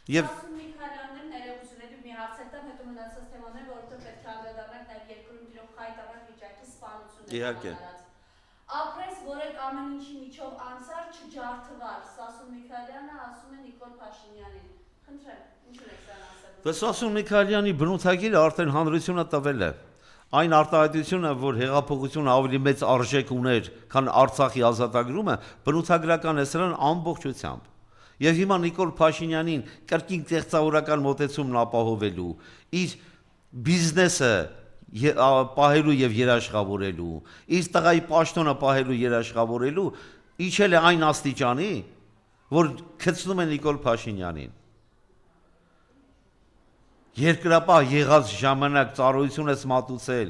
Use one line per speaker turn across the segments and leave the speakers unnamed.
Եվ
Միքայելյանն ներողությունների մի հարց հետո հետո մնացած թեմաներ, որովհետև պետք է անդրադառնանք նաև երկրում տիրող խայտարակ վիճակի սպանությունների
իհարկե
ապրես, որեք ամեն ինչի միջով անցար, չջարդվար, Սասուն Միքայելյանը ասում է Նիկոլ Փաշինյանին։ Խնդրեմ, ինչ եք սան ասել։
Սասուն Միքայելյանի բնութագիրը արդեն հանրությունը տվել է։ Այն արտահայտությունը, որ հեղափոխությունը ավելի մեծ արժեք ուներ, քան Արցախի ազատագրումը, բնութագրական է սրան ամբողջությամբ։ Եվ հիմա Նիկոլ Փաշինյանին կրկին կեղծավորական մոտեցումն ապահովելու, իր բիզնեսը պահելու եւ երաշխավորելու, իր տղայի պաշտոնը պահելու երաշխավորելու, իջել է այն աստիճանի, որ գցնում է Նիկոլ Փաշինյանին։ Երկրապահ եղած ժամանակ ծառայություն ես մատուցել,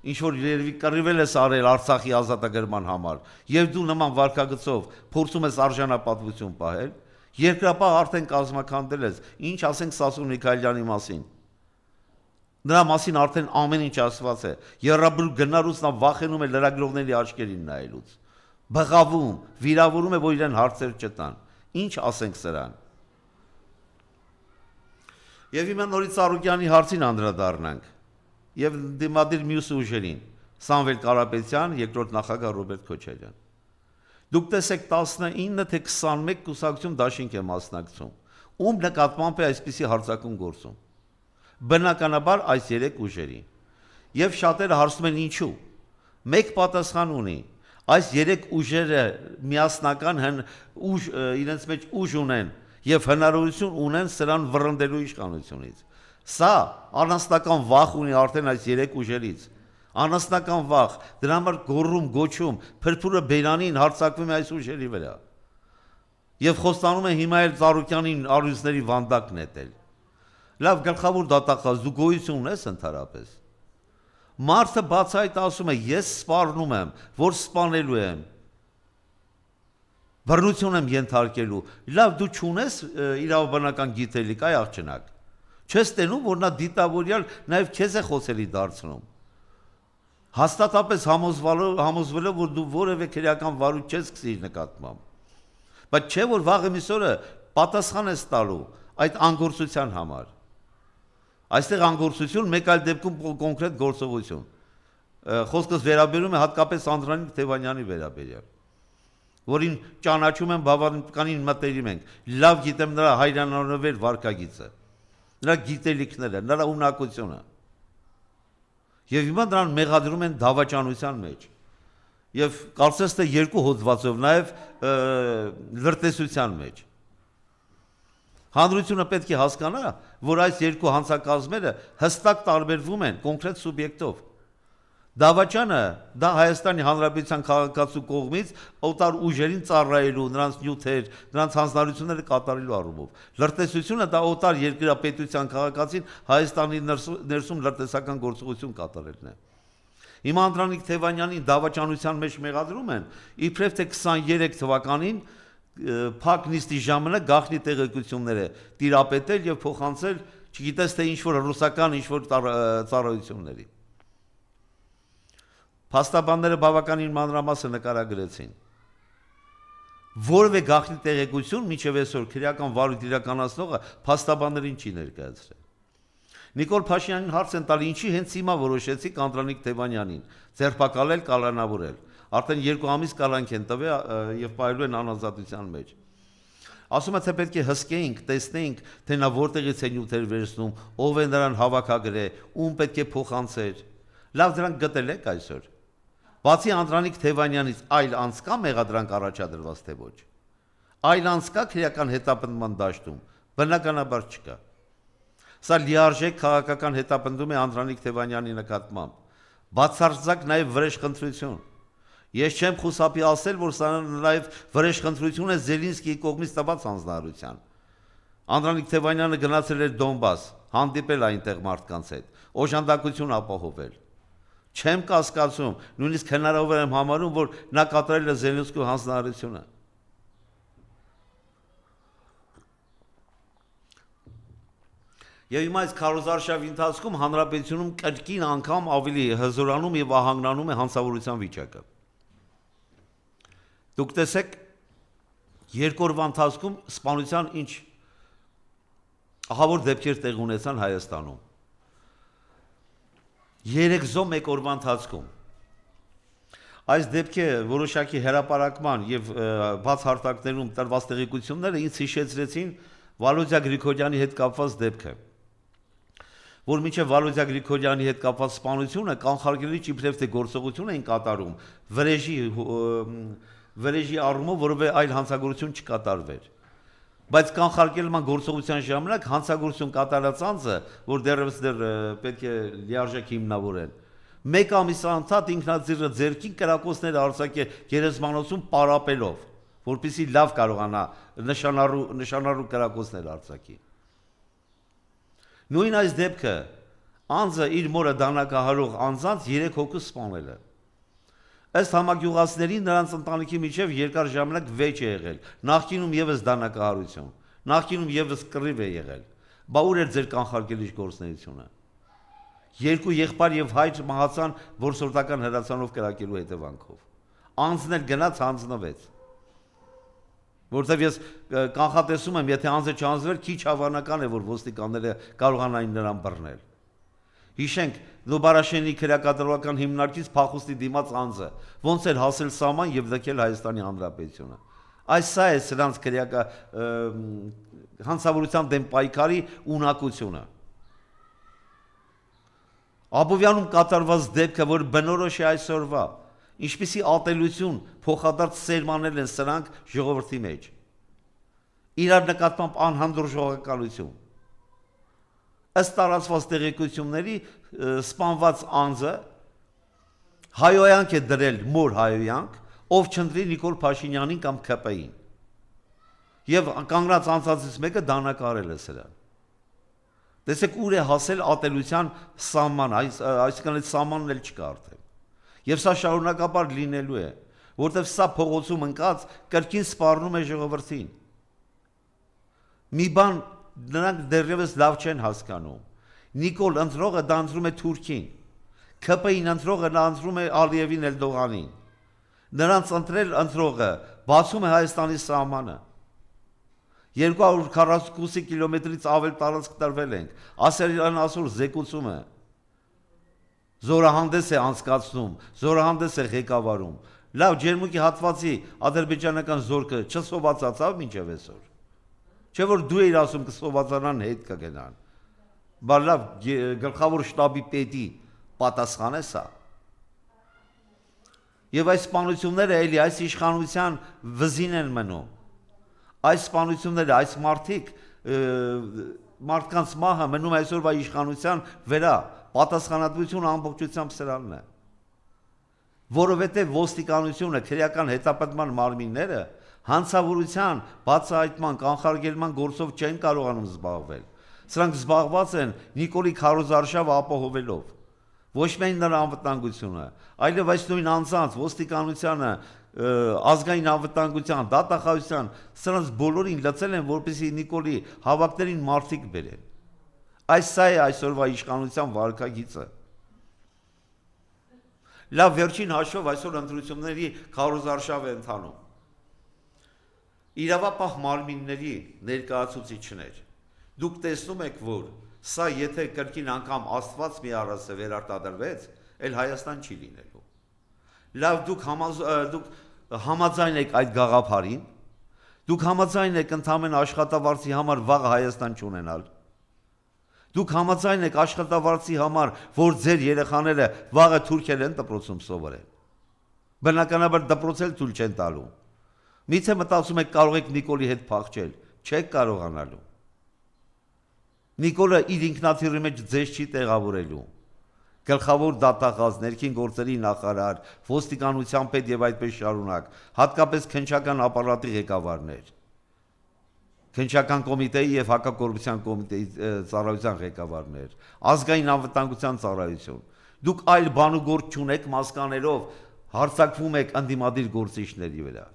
ինչ որ երևի կռիվել ես արել Արցախի ազատագրման համար, եւ դու նման վարկագծով փորձում ես արժանապատվություն պահել, երկրապահ արդեն կազմակերպել ես, ինչ ասենք Սասուն Միքայելյանի մասին։ Նրա մասին արդեն ամեն ինչ ասված է, երրաբրու գնալուց նա վախենում է լրագրողների աչքերին նայելուց, բղավում, վիրավորում է, որ իրեն հարցեր չտան, ինչ ասենք սրան։ Եվ հիմա նորից Սարոկյանի հարցին անդրադառնանք եւ դիմադիր մյուս ուժերին Սամվել Կարապետյան, երկրորդ նախագահ Ռոբերտ Քոչարյան։ Դուք տեսեք 19 թե 21 կուսակցություն դաշինք է մասնակցում, ում նկատմամբ է այսպիսի հարձակում գործում։ Բնականաբար այս 3 ուժերի։ Եվ շատերը հարցնում են ինչու։ Մեկ պատասխան ունի։ Այս 3 ուժերը միասնական իրենց մեջ ուժ ունեն եւ հնարավորություն ունեն սրան վռնդելու իշխանությունից։ Սա անասնական վախ ունի արդեն այս 3 ուժերից։ Անասնական վախ, դրա համար գոռում, գոչում, փրփուրը բերանին հարձակվում է այս ուժերի վրա։ Եվ խոստանում է հիմա էլ Ծառուկյանին առույցների վանդակ նետել։ Լավ, գլխավոր դատախազ, դու գոյություն ունես ընդհանրապես։ Մարդը բացայտ ասում է, ես սպառնում եմ, որ սպանելու եմ։ Բռնություն եմ ենթարկելու։ Լավ, դու չունես իրավաբանական գիտելիք, այ աղջնակ։ Չես տենում, որ նա դիտավորյալ նաև քեզ է խոսելի դարձնում։ Հաստատապես համոզվելով, որ դու որևէ քրեական վարույթ չես սկսի իր նկատմամբ։ Բայց չէ, որ վաղը միսօրը պատասխան ես տալու այդ անգործության համար։ Այստեղ անգործություն, մեկ այլ դեպքում կոնկրետ գործողություն։ Խոսքս վերաբերում է հատկապես Անդրանիկ Թևանյանի վերաբերյալ, որին ճանաչում եմ, բավականին մտերիմ ենք, լավ գիտեմ նրա հայրենանվեր վարքագիծը, նրա գիտելիքները, նրա ունակությունը։ Եվ հիմա նրան մեղադրում են դավաճանության մեջ։ Եվ կարծես թե 2 հոդվածով նաև լրտեսության մեջ։ Հանրությունը պետք է հասկանա, որ այս 2 հանցակազմերը հստակ տարբերվում են կոնկրետ սուբյեկտով։ Դավաճանը դա Հայաստանի Հանրապետության քաղաքացու կողմից օտար ուժերին ծառայելու, նրանց նյութեր, նրանց հանձնարարությունները կատարելու առումով։ Լրտեսությունը դա օտար երկրապետության քաղաքացին Հայաստանի ներսում լրտեսական գործողություն կատարելն է։ Հիմա Անդրանիկ Թևանյանին դավաճանության մեջ մեղադրում են, իբրև թե 23 թվականին փակ նիստի ժամանակ գաղտնի տեղեկություններ է տիրապետել եւ փոխանցել, չգիտես թե ինչ որ ռուսական ինչ որ ծառայությունների։ Փաստաբանները բավականին մանրամասը նկարագրեցին։ Որևէ գաղտնի տեղեկություն մինչև այսօր քրեական վարույթ իրականացնողը փաստաբաններին չի ներկայացրել։ Նիկոլ Փաշինյանին հարց են տալի, ինչի հենց հիմա որոշեցիք Անդրանիկ Թևանյանին ձերբակալել, կալանավորել։ Արդեն 2 ամիս կալանք են տվել եւ պահելու են անազատության մեջ։ Ասում է, թե պետք է հսկեինք, տեսնեինք, թե նա որտեղից է նյութեր վերցնում, ով է նրան հավաքագրել, ում պետք է փոխանցեր։ Լավ, դրանք գտել եք այսօր։ Բացի Անդրանիկ Թևանյանից այլ անց կա մեղադրանք առաջադրված թե ոչ։ Այլ անց կա քրեական հետապնդման դաշտում, բնականաբար չկա։ Սա լիարժեք քաղաքական հետապնդում է Անդրանիկ Թևանյանի նկատմամբ։ Բացարձակ նաև վրեժխնդրություն։ Ես չեմ խուսափի ասել, որ սա նաև վրեժխնդրություն է Զելինսկիի կողմից տված հանձնարարության։ Անդրանիկ Թևանյանը գնացել էր Դոնբաս, հանդիպել այնտեղ մարդկանց հետ, օժանդակություն ապահովել։ Չեմ կասկածում, նույնիսկ հնարավոր եմ համարում, որ նա կատարել է Զելենսկիի հանձնարարությունը։ Եվ հիմա այս քարոզարշավի ընթացքում հանրապետությունում կրկին անգամ ավելի հզորանում եւ ահանգնանում է հանցավորության վիճակը։ Դուք տեսեք 2 օրվա ընթացքում սպանության ինչ ահավոր դեպքեր տեղ ունեցան Հայաստանում։ 3 զո 1 օրվա ընթացքում այս դեպքի որոշակի հրապարակման եւ բաց հարթակներում տրված տեղեկությունները ինձ հիշեցրեցին Վալոդյա Գրիգորյանի հետ կապված դեպքը, որ մինչև Վալոդյա Գրիգորյանի հետ կապված սպանությունը կանխարգելիչ իբրև թե գործողություն էին կատարում վրեժի առումով, որովհետեւ այլ հանցագործություն չկատարվեր, բայց կանխարգելման գործողության ժամանակ հանցագործություն կատարած անձը, որ դեռևս պետք է լիարժեք հիմնավորեն, 1 ամիս անցած ինքնաձիգը ձերքին կրակոցներ արձակե գերեզմանոցում պարապելով, որպեսզի լավ կարողանա նշանառու կրակոցներ արձակի։ Նույն այս դեպքը անձը իր մորը դանակահարող անձանց 3 հոգու սպանել է։ Ըստ համագյուղացիների նրանց ընտանիքի միջև երկար ժամանակ վեճ է եղել, նախկինում եւս դանակահարություն, նախկինում եւս կռիվ է եղել։ Բա ուր էր ձեր կանխարգելիչ գործունեությունը։ 2 եղբայր եւ հայր մահացան որսորդական հրացանով կրակելու հետևանքով։ Անձն էլ գնաց հանձնվեց։ Որտեւ ես կանխատեսում եմ, եթե անձը չանձվեր, քիչ հավանական է, որ ոստիկանները կարողանային նրան բռնել։ Հիշենք Նոբարաշենի քրեակատարողական հիմնարկից փախուստի դիմաց անձը, ոնց էր հասել սահման եւ դքել Հայաստանի Հանրապետությունը։ Այս սա է սրանց հանցավորության դեմ պայքարի ունակությունը։ Աբովյանում կատարված դեպքը, որ բնորոշ է այսօրվա, ինչպիսի ատելություն փոխադարձ սերմանել են սրանք ժողովրդի մեջ։ Իրար նկատմամբ անհանդուրժողականություն։ Ըստ տարածված տեղեկությունների սպանված անձը հայոյանք է դրել մոր հայոյանք, ով չընտրի Նիկոլ Փաշինյանին կամ ՔՊ-ին։ Եվ կանգնած անձածից մեկը դանակարել է սրան։ Տեսեք ուր է հասել ատելության սահմանը, այսինքն այդ սահմանն էլ չկա արդեն։ Եվ սա շարունակաբար լինելու է, որտեղ սա փողոցում ընկած կրկին սպառնում է ժողովրդին։ Մի բան նրանք դեռևս լավ չեն հասկանում։ Նիկոլ ընտրողը դա ընտրում է Թուրքին, ՔՊ-ին ընտրողը նա ընտրում է Ալիևին Էլդողանին։ Նրանց ընտրել ընտրողը բացում է Հայաստանի սահմանը։ 240 կիլոմետրից ավել տարածք տրվել ենք, ասերյան ասուր զեկուցում է, զորահանդես է անցկացնում, զորահանդես է ղեկավարում, լավ ջերմուկի հատվածի ադրբեջանական զորքը չսովածացավ մինչև այսօր, չէ որ դու էիր ասում կսովածանան հետ կգնան, բա լավ գլխավոր շտաբի պետի պատասխան է սա, եւ այս սպանությունները էլի այս իշխանության վզին են մնում, այս սպանությունները, այս մարդկանց մահը մնում այսօրվա իշխանության վրա, պատասխանատվությունը ամբողջությամբ սրանն է, որովհետև ոստիկանությունը, քրեական հետապնդման մարմինները հանցավորության, բացահայտման, կանխարգելման գործով չեն կարողանում զբաղվել, սրանք զբաղված են Նիկոլի քարոզարշավը ապահովելով, ոչ միայն նրա անվտանգությունը, այլև այս նույն անձանց ոստիկանությանը ազգային անվտանգության, դատախազության, սրանց բոլորին լծել են, որպեսզի Նիկոլի հավաքներին մարդիկ բերեն։ Այս սա է այսօրվա իշխանության վարքագիծը։ Լավ, վերջին հաշվով այսօր ընտրությունների քարոզարշավ է ընթանում։ Իրավապահ մարմինների ներկայացուցիչներ, դուք տեսնում եք, որ սա եթե կրկին անգամ Աստված մի առասը վերարտադրվեց, էլ Հայաստան չի լինելու։ Լավ, դուք համաձայն եք այդ գաղափարին, դուք համաձայն եք ընդհանրեն աշխատավարձի համար վաղը Հայաստան չունենալ, դուք համաձայն եք աշխատավարձի համար, որ ձեր երեխաները վաղը Թուրքիայում են դպրոցում սովորեն, բնականաբար դպրոցել թույլ չեն տալու, միթե մտածում եք կարող եք Նիկոլի հետ փախչել, չեք կարողանալու, Նիկոլը իր ինքնաթիռի մեջ ձեզ չի տեղավորելու, գլխավոր դատախազ, ներքին գործերի նախարար, ոստիկանության պետ եւ այդպես շարունակ, հատկապես քննչական ապարատի ղեկավարներ, քննչական կոմիտեի եւ հակակոռուպցիոն կոմիտեի ծառայության ղեկավարներ, ազգային անվտանգության ծառայություն, դուք այլ բան ու գործ չունեք մասկաներով, հարձակվում եք ընդդիմադիր գործիչների վրա։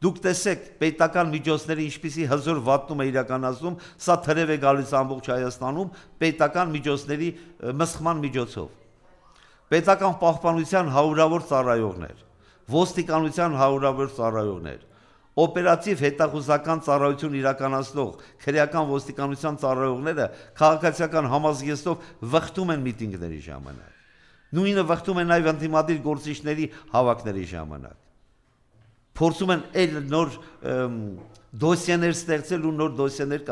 Դուք տեսեք պետական միջոցների ինչպիսի հզոր վատնում է իրականացնում, սա թրև է գալիս ամբողջ Հայաստանում պետական միջոցների մսխման միջոցով։ Պետական պահպանության հարյուրավոր ծառայողներ, ոստիկանության հարյուրավոր ծառայողներ, օպերատիվ հետախուզական ծառայություն իրականացնող քրեական ոստիկանության ծառայողները քաղաքացիական համազգեստով վխտում են միտինգների ժամանակ։ Նույնը վխտում են նաև ընդդիմադիր գործիչների հավաքների ժամանակ։ Փորձում են այլ նոր դոսիեներ ստեղծել ու նոր դոսիեներ